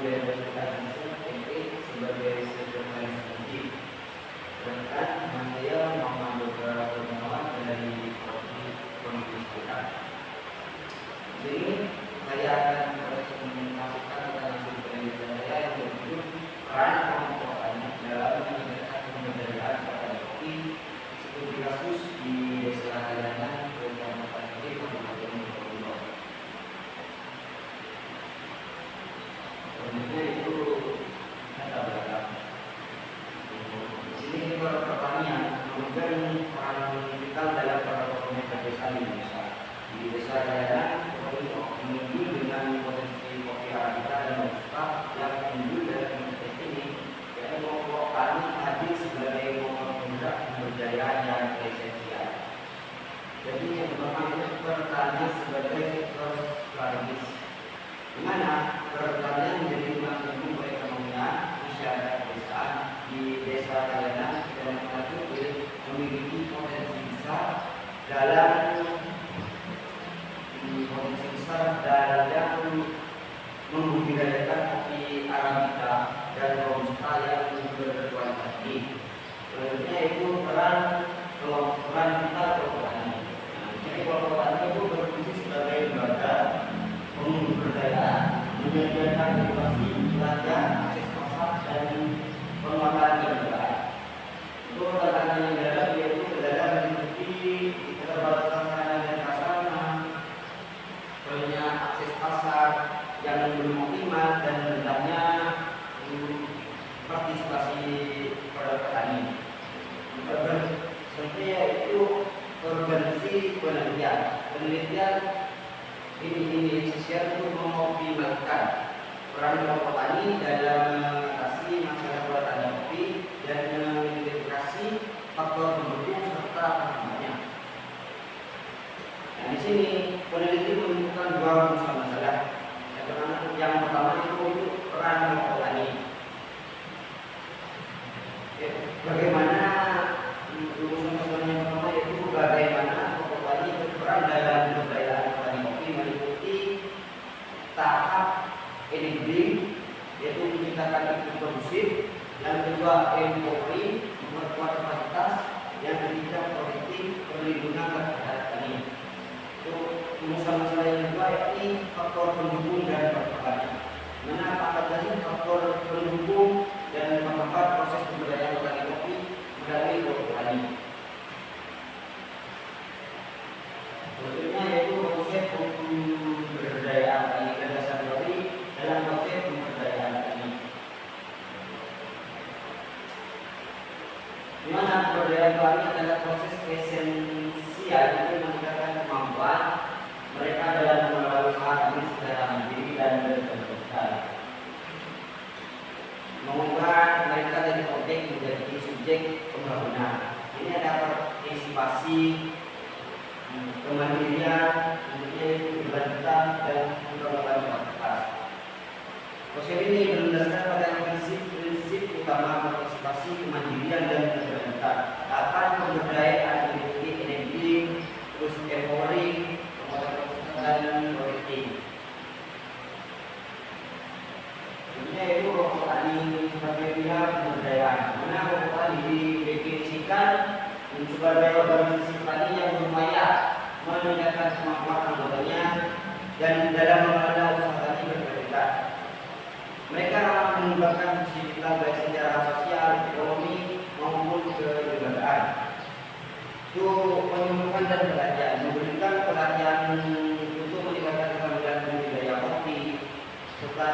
diadakan sebagai sekretaris kunci. Sedangkan saya Muhammad beberapa Gunawan dari Komisi Sekitar. Jadi saya akan menyampaikan tentang hasil penelitian saya yang berjudul peran kelompok tani dalam meningkatkan pemberdayaan petani kopi seperti kasus di Desa Kaliangan, Kecamatan Kediri, Kabupaten Probolinggo. Selanjutnya itu data belakang. Di sini pertanian memegang peran vital dalam perekonomian desa di Indonesia. Di Desa Kaliangan menunjul dengan potensi kopi arabica dan robusta yang menunjul dari potensi ini, yaitu kelompok tani hadir sebagai motor penggerak pemberdayaan yang esensial. Jadi yang pertama itu pertanian sebagai sektor strategis, di mana pertanian menjadi tulang punggung perekonomian masyarakat pedesaan. Di Desa Kaliangan dan Kediri memiliki potensi besar dalam membudidayakan kopi arabica dan robusta yang berkualitas tinggi. Selanjutnya itu peran vital kelompok tani. Jadi kelompok tani itu berfungsi sebagai lembaga pemberdayaan, menyediakan edukasi, pelatihan, akses pasar dan penguatan kelembagaan. Itu tantangan yang dalam yaitu kendala meliputi keterbatasan sarana dan prasarana, banyak akses pasar yang belum optimal dan rendahnya partisipasi pada petani. Selanjutnya itu organisasi penelitian. Penelitian ini sosial untuk mengoptimalkan peran kelompok tani dalam mengatasi masalah petani kopi dan mengidentifikasi faktor pendukung serta pengamannya. Nah, di sini peneliti menemukan dua masalah. Yang pertama itu peran kelompok tani. Bagaimana masalah yang pertama yaitu bagaimana kelompok tani berperan dalam pemberdayaan petani kopi meliputi tahap enabling, yaitu menciptakan iklim kondusif. Yang kedua empowering, memperkuat kapasitas. Yang ketiga protecting, perlindungan terhadap petani. Itu masalah yang kedua yakni faktor pendukung dan perkembangan. Mana apa saja faktor pendukung dan mempercepat proses pemberdayaan petani kopi melalui kelompok tani. Berikutnya yaitu konsep pemberdayaan tani gagasan teori dalam konsep pemberdayaan tani. Di mana pemberdayaan tani adalah proses esensial untuk meningkatkan kemampuan mereka dalam mengelola usaha tani secara mandiri dan berkelanjutan, mengubah mereka dari objek menjadi subjek pembangunan. Ini ada partisipasi, kemandirian, keberlanjutan dan pengembangan kapasitas. Konsep ini berdasarkan pada prinsip utama partisipasi, kemandirian dan keberlanjutan. Akan pemberdayaan meliputi enabling, terus empowering, dan protecting. Ini yaitu kelompok tani sebagai pihak pemberdayaan. Mana kelompok tani didefinisikan sebagai organisasi petani yang berupaya meningkatkan kemampuan anggotanya dan dalam mengelola usaha tani berkelanjutan. Mereka dapat mengembangkan fungsi vital baik secara sosial, ekonomi maupun kelembagaan. Itu penyuluhan dan pelatihan, memberikan pelatihan untuk meningkatkan keterampilan budidaya kopi, serta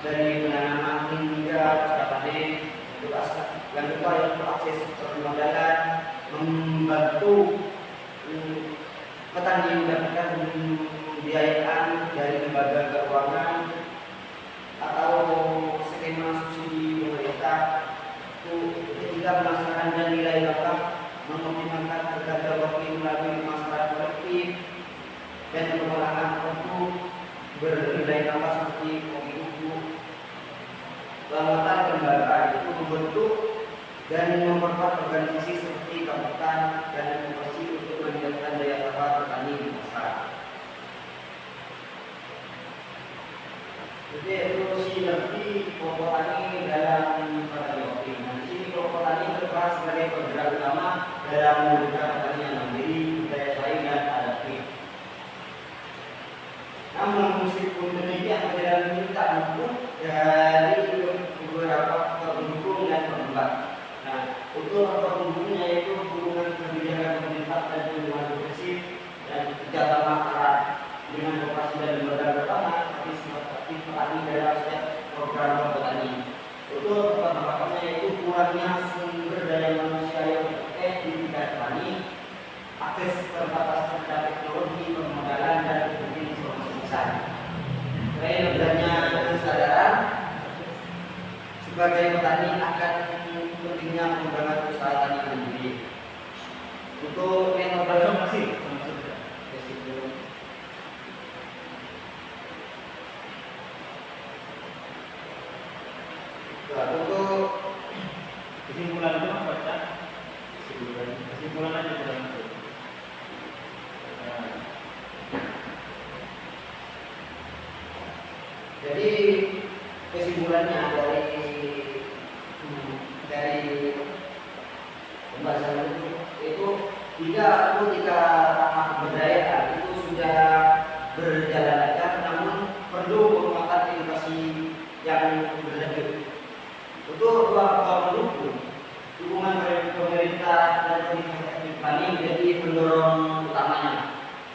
dari penanaman hingga pasca panen. Yang kedua yaitu akses permodalan, membantu petani mendapatkan pembiayaan dari lembaga keuangan atau skema subsidi pemerintah. Ketiga, melaksanakan nilai tambah, mengoptimalkan harga kopi melalui pemasaran kolektif dan pengolahan produk bernilai tambah seperti kopi bubuk. Penguatan kelembagaan itu membentuk dan memperkuat organisasi seperti kabupaten dan provinsi untuk meningkatkan daya tahan petani di pasar. Jadi itu seperti kelompok tani dalam petani kopi. Nah, di sini kelompok tani berperan sebagai penggerak utama dalam mewujudkan pertanian mandiri, budaya saing dan adaptif. Namun meskipun demikian, perbedaan ini tak luput dari beberapa faktor pendukung dan penghambat. Nah, untuk faktor pendukungnya yaitu hubungan kebijakan pemerintah dan hubungan progresif dan kerjasama erat dengan koperasi dan lembaga pertama aktif petani dalam setiap program petani. Untuk pertambahannya yaitu kurangnya sumber daya manusia yang berpraktek di bidang petani, akses terbatas terhadap teknologi, permodalan dan informasi besar. Selain adanya kesadaran sebagai petani akan pentingnya pengembangan usaha tani mandiri. Untuk yang masih untuk kesimpulan itu Mas baca kesimpulan aja dalam itu. Jadi kesimpulannya dari pembahasan itu ketika ramah kebudayaan itu sudah berjalan lancar, namun perlu penguatan inovasi yang berlanjut. Untuk dua faktor pendukung, dukungan dari pemerintah dan organisasi petani menjadi pendorong utamanya.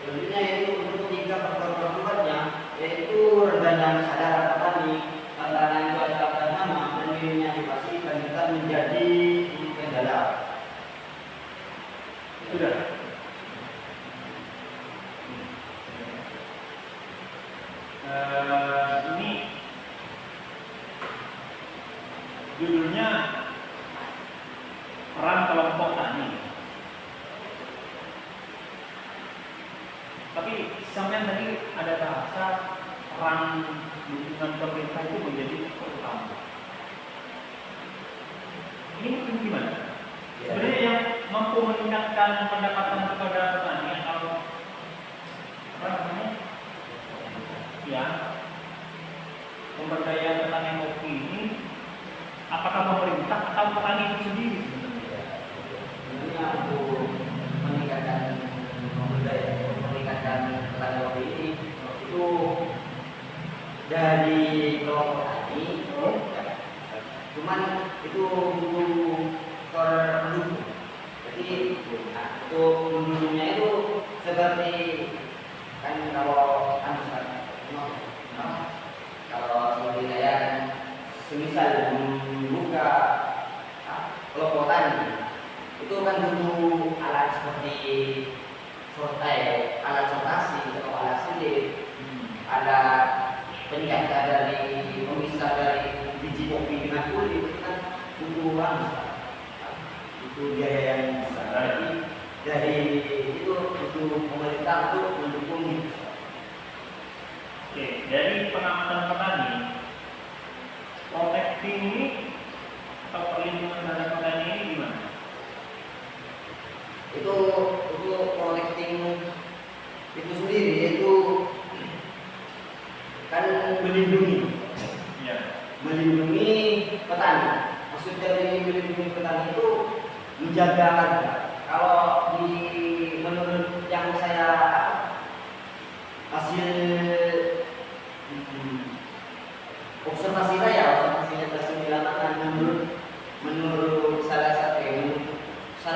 Selanjutnya yaitu untuk tiga faktor penghambatnya, yaitu rendahnya kesadaran petani, tantangan cuaca dan hama, dan minimnya inovasi lanjutan menjadi kendala. Sudah. Ini judulnya peran kelompok tani. Tapi sampean tadi ada bahasa peran dukungan pemerintah itu menjadi utama. Ini mungkin gimana? Sebenarnya yang mampu meningkatkan pendapatan kepada petani atau apa namanya? Ya, pemberdayaan petani kopi ini apakah pemerintah atau petani itu sendiri sebenarnya? Sebenarnya untuk meningkatkan petani kopi ini itu dari kelompok tani, cuman itu butuh pendukung. Jadi untuk pendukungnya itu seperti kan kalau seperti saya kan semisal membuka kelompok tani itu kan butuh alat seperti alat sortasi atau alat silit, alat penjaga dari pemisah dari biji kopi dengan kulit, itu kan butuh biaya yang besar. Jadi itu butuh pemerintah untuk mendukung itu. Oke, dari pengamatan petani, proteksi ini atau perlindungan terhadap petani ini gimana? Itu protecting itu sendiri itu kan melindungi petani. Maksud dari melindungi petani itu menjaga harga. Kalau menurut yang saya hasil observasi saya di lapangan, menurut salah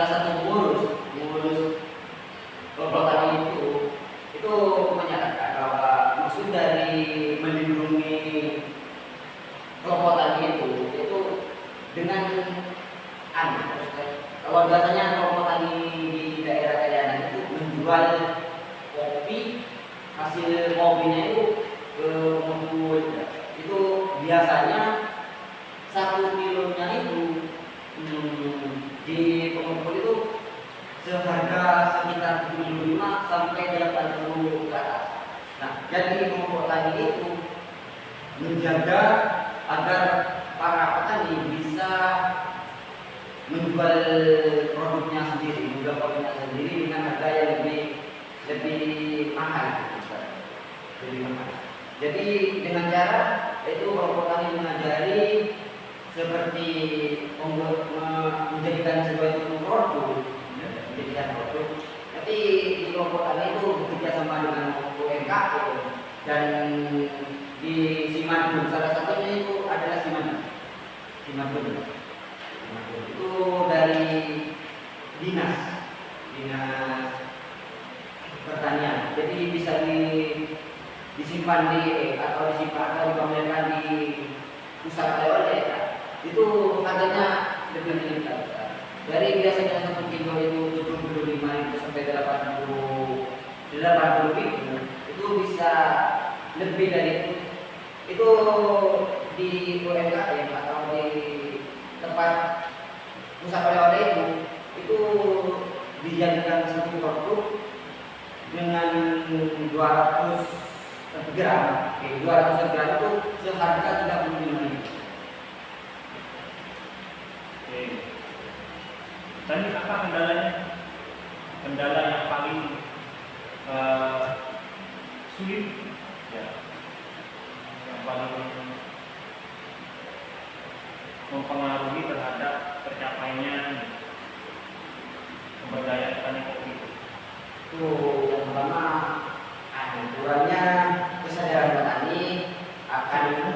satu pengurus kelompok tani itu menyatakan bahwa maksud dari melindungi kelompok tani itu dengan kalau biasanya kelompok tani di daerah Kayangan itu menjual kopi, hasil kopinya itu ke pengepul. Itu biasanya 1 kilonya itu di pengepul itu seharga sekitar 75 sampai 80 ke atas. Nah, jadi kelompok tani itu menjaga agar para petani bisa menjual produknya sendiri dengan harga yang lebih mahal. Jadi dengan cara itu kelompok tani dan di Simatun, salah satunya itu adalah Simatun. Itu dari dinas pertanian. Jadi bisa disimpan atau dipamerkan di pusat oleh-oleh. Itu harganya lebih meningkat. Dari biasanya 1 kilo itu 75.000 sampai 80.000, itu bisa lebih dari itu. Itu di UMKM atau di tempat pusat oleh-oleh itu dijadikan satu produk dengan 200 gram. 200 gram itu seharga 35.000. Oke. Tadi apa kendalanya? Kendala yang paling sulit, ya, yang paling mempengaruhi terhadap tercapainya pemberdayaan petani kopi. Itu yang pertama, kurangnya kesadaran petani akan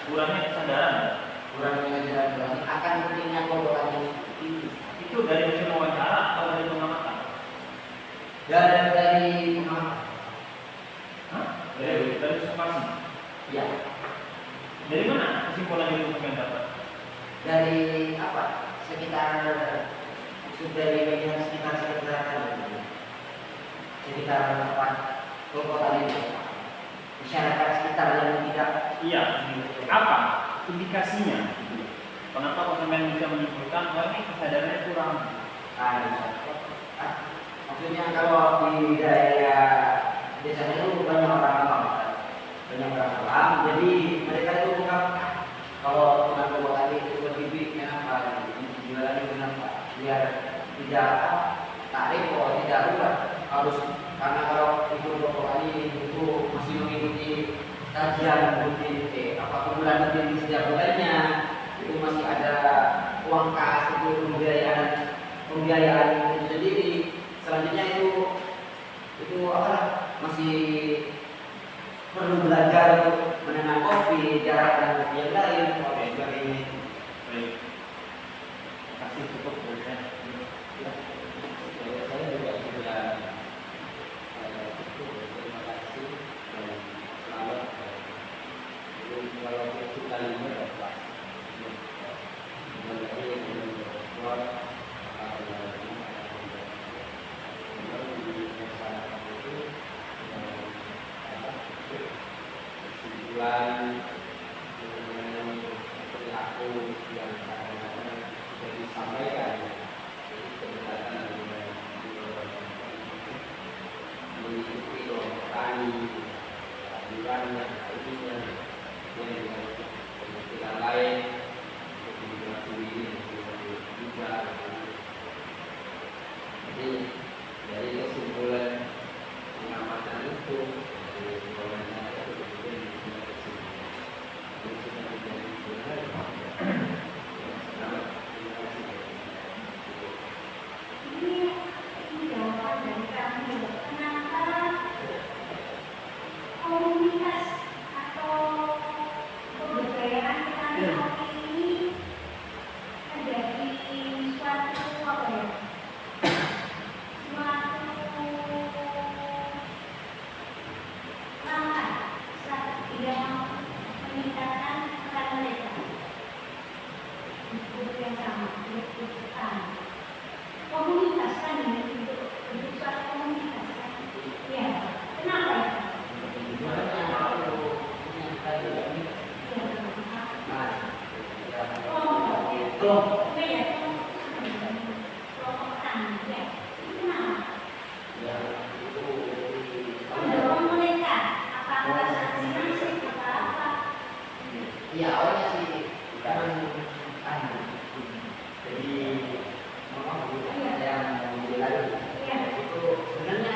kurangnya kesadaran akan pentingnya kelompok tani. Itu dari hasil wawancara atau dari pengamatan? Dari pengamatan. Dari observasi. Ya. Dari mana kesimpulan itu yang dapat? Dari sekitar tempat kelompok tani, masyarakat sekitar yang tidak. Iya. Apa indikasinya? Kenapa konsumen bisa menyimpulkan ini kesadarannya kurang? Maksudnya kalau di daerah desanya itu banyak orang awam, jadi mereka itu bukan kalau dengan kelompok tadi itu lebih kenapa jualannya kenapa biar tidak tarik atau tidak rubah harus, karena kalau itu kelompok tadi itu masih mengikuti kajian bulan rutin setiap bulannya, itu masih ada uang kas, itu pembiayaan itu sendiri. Selanjutnya itu masih perlu belajar untuk menanam kopi, jarak dan kopi yang lain. Oke, sebagainya. Baik. Kasih cukup ya. Saya juga sudah terima kasih dan selamat. Jadi kalau kita lihat dapat mengenai membuat kesimpulan mengenai perilaku yang kadang-kadang sudah disampaikan, kedekatan mengikuti kelompok tani, aturannya, lainnya, dengan pemikiran lain, untuk ini juga. Jadi dari kesimpulan pengamatan itu, dari komentar itu kemudian dibuat kesimpulan. Ini sudah menjadi benar. Selamat, terima kasih. Ini jawaban dari kami. Kenapa komunitas atau kebudayaan petani kopi ini menjadi suatu langkah yang meningkatkan peran mereka untuk yang sama, untuk petani. Komunitas kan ini untuk suatu komunitas kan? Ya, kenapa ya? Kelompok tani, ya. Kenapa? Mendorong mereka, apakah sanksi atau apa? Iya, awalnya sih jadi yang menjelaskan itu sebenarnya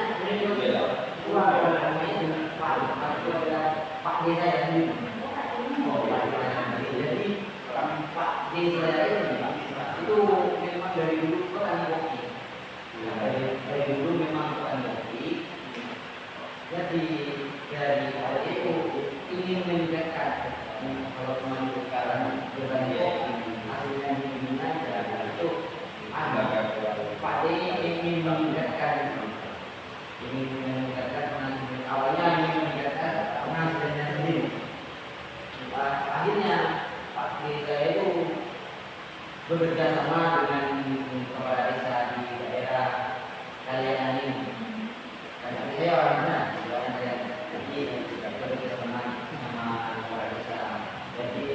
Pak Desa ya sendiri. Jadi Pak Desa itu memang dari dulu petani kopi. Dari dulu memang petani kopi. Jadi dari ingin meningkatkan. Kalau cuma sekarang berbanding hasilnya begini aja, itu agak Pak D ingin meningkatkan penghasilan. Awalnya ingin meningkatkan penghasilannya sendiri. Akhirnya Pak D saya itu bekerja sama dengan kepala desa di daerah Kalian ini. Karena saya orangnya saya jadi bekerja sama kepala desa. Jadi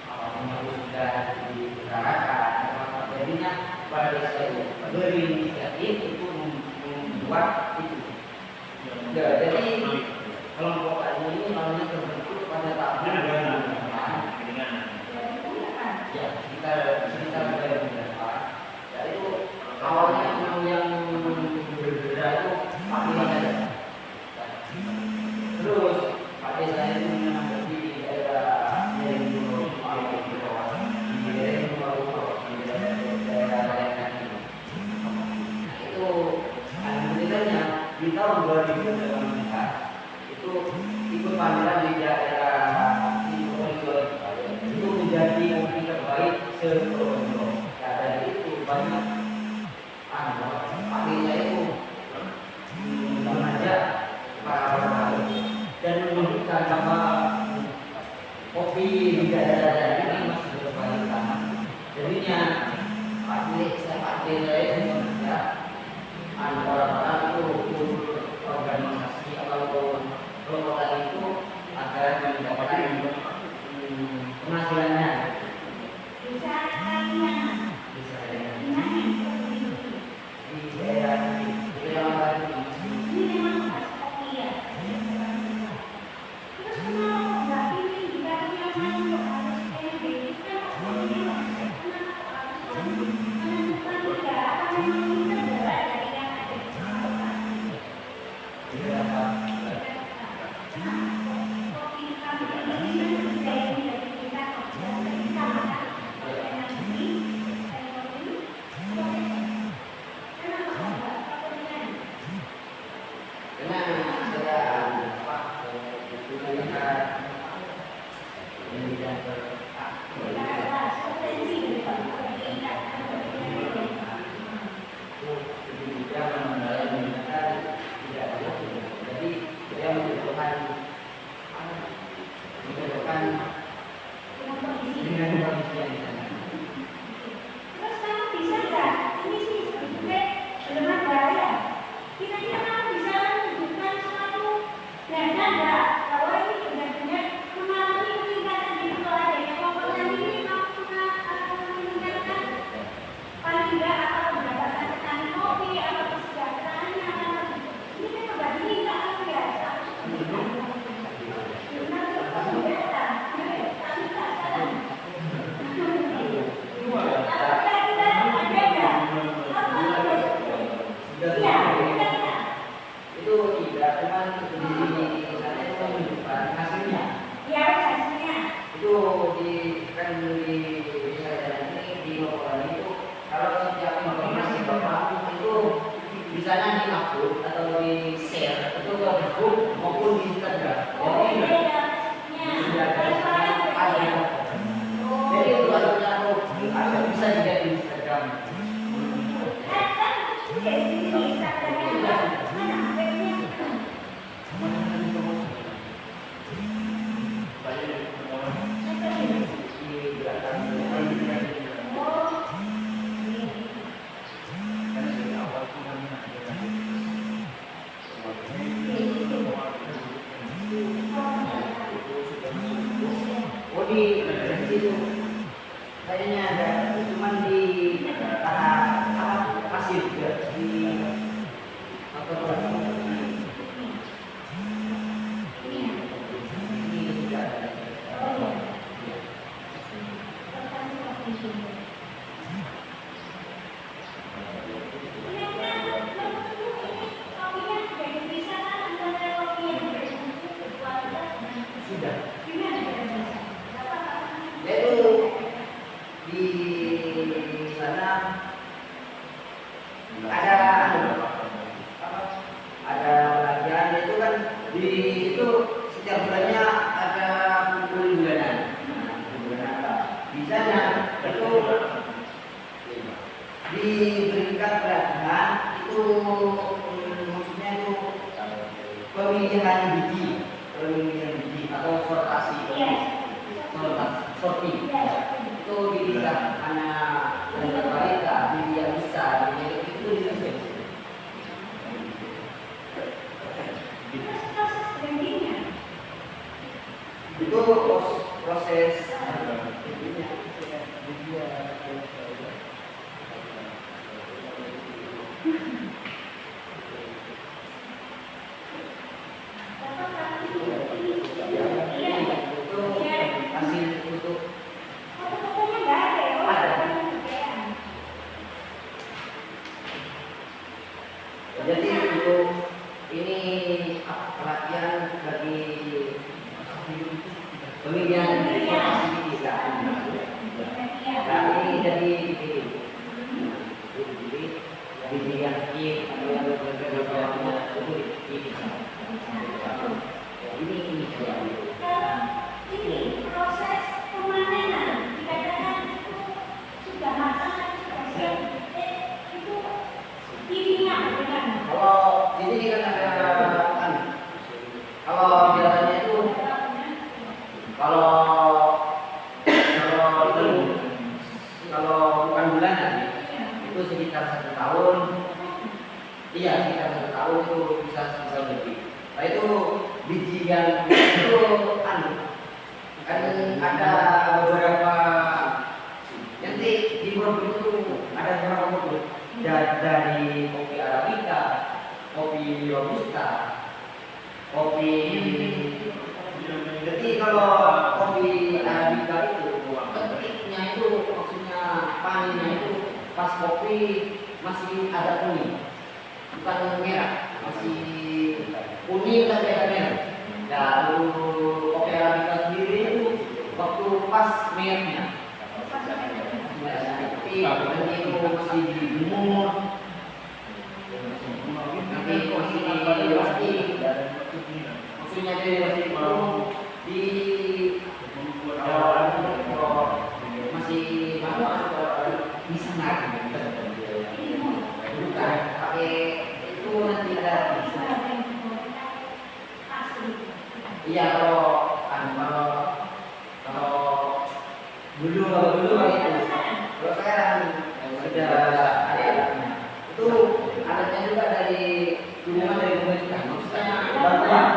apapun yang sudah diutarakan, jadinya kepala desa itu berinisiatif untuk membuat itu. Jadi kelompok tani ini namanya terbentuk pada tahun 2008. Ya, sekitar 2008. Ya itu awalnya yang bergerak itu Pak Desa saja. Terus Pak Desa itu menanggapi di daerah Yeremia, di daerah Layangan itu. Itu alhamdulillahnya di tahun 2018 itu ikut pameran di daerah Timur itu menjadi kopi terbaik se-Probolinggo. Ya, dari itu banyak Pak Desa itu mengajak para petani dan menunjukkan bahwa kopi di daerah ini masih berkualitas. Jadinya Pak Desa itu mengajak orang-orang itu organisasi atau kelompok tani itu agar mendapatkan penghasilannya. Bisa di daerah ini memang khas kopi ya. Terus kenapa nggak pilih di daerah yang lain harus energi? Kenapa menentukan tidak? Apa memang ini terberat dari yang ada di kota? Kopi kami ini menjadi kita ada latihan itu kan di situ setiap bulannya ada Misalnya itu diberikan pelatihan itu maksudnya itu pemilihan biji atau sortasi, sorting. Itu bisa anak balita, biji yang besar, itu bisa. Itu proses jadi untuk ini pelatihan bagi pemilihan sortasi kita. Nah, ini jadi biji yang kecil atau yang berbeda ini Ini proses pemanenan dikatakan itu sudah matang, sudah siap, itu ininya bagaimana? kalau di sini kan ada kalau biasanya itu kalau bukan bulanan itu sekitar 1 tahun. Iya, sekitar 1 tahun itu bisa 1 tahun lebih. Nah itu biji yang itu kan ada beberapa nanti di produk itu ada beberapa produk dari kopi arabica, kopi robusta, kopi. Jadi kalau kopi arabica itu ketiknya itu maksudnya panennya itu pas kopi masih ada kuning, bukan merah, masih kuning tapi ada merah. Dan kopi arabica sendiri itu waktu pas merahnya, tapi nanti itu masih dijemur, nanti masih maksudnya dari masih itu di masih bisa nggak bukan pakai itu nanti ada iya kalau dulu itu kalau sekarang sudah ada alatnya itu alatnya juga dari dukungan dari pemerintah maksudnya bantuan.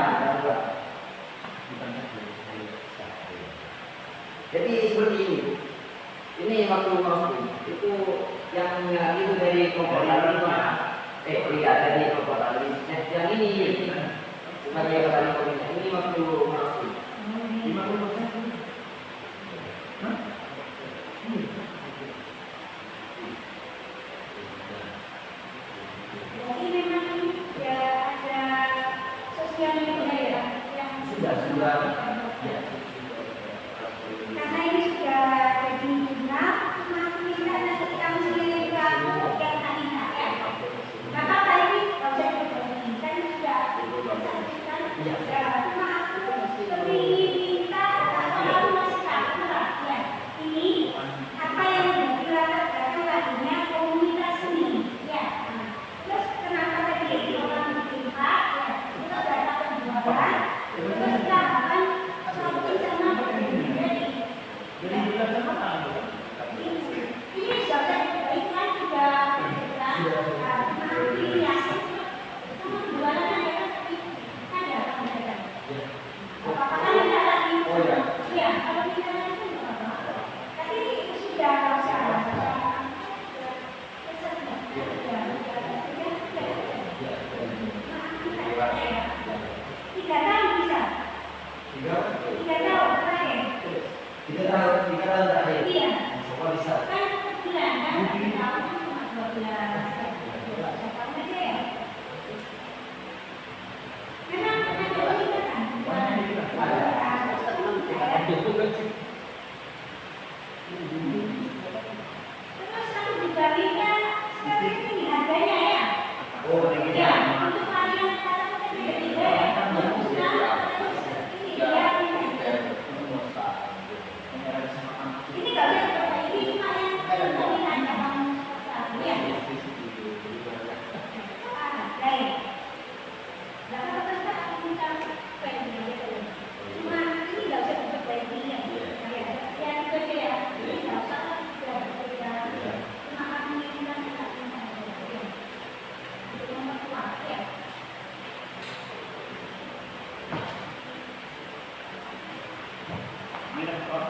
Jadi seperti ini waktu roasting itu yang itu dari kompor tadi tidak dari kompor tadi yang ini sebagai petani kopinya ini waktu roasting 50%. Jadi memang ya ada sosial media yang sudah ya. karena ini sudah jadi guna, makin kita nanti kamu sendiri kamu yang tadinya ya. Nggak apa-apa ini kalau saya berbagi kan sudah ya. Cuma aku lebih minta kalau kamu masih takut lah ya. Ini apa yang menjadi latar belakang lainnya komunitas ini ya. Terus kenapa tadi orang berpihak ya? Kita sudah dapat penjualan, terus kita akan shopping sama ini sudah baikkan juga nanti ya sama jualan ada apa-apa kan ada lagi ya kalau kita itu tapi sudah usah tiga tahun bisa 3 tahun terakhir 3 tahun terakhir. iya Semua bisa. kan bulan kan tahun cuma 12 tahun aja ya memang ada peningkatan terus kalau dibagikan sekarang ini harganya ya Oh, ini ya untuk kalian kalau beda-beda ya ini ya ini nggak bisa Ini respon.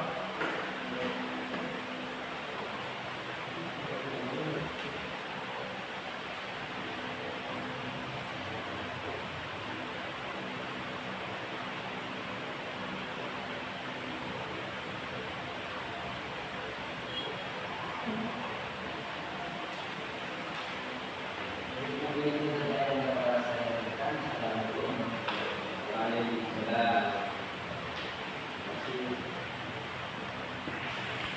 Ini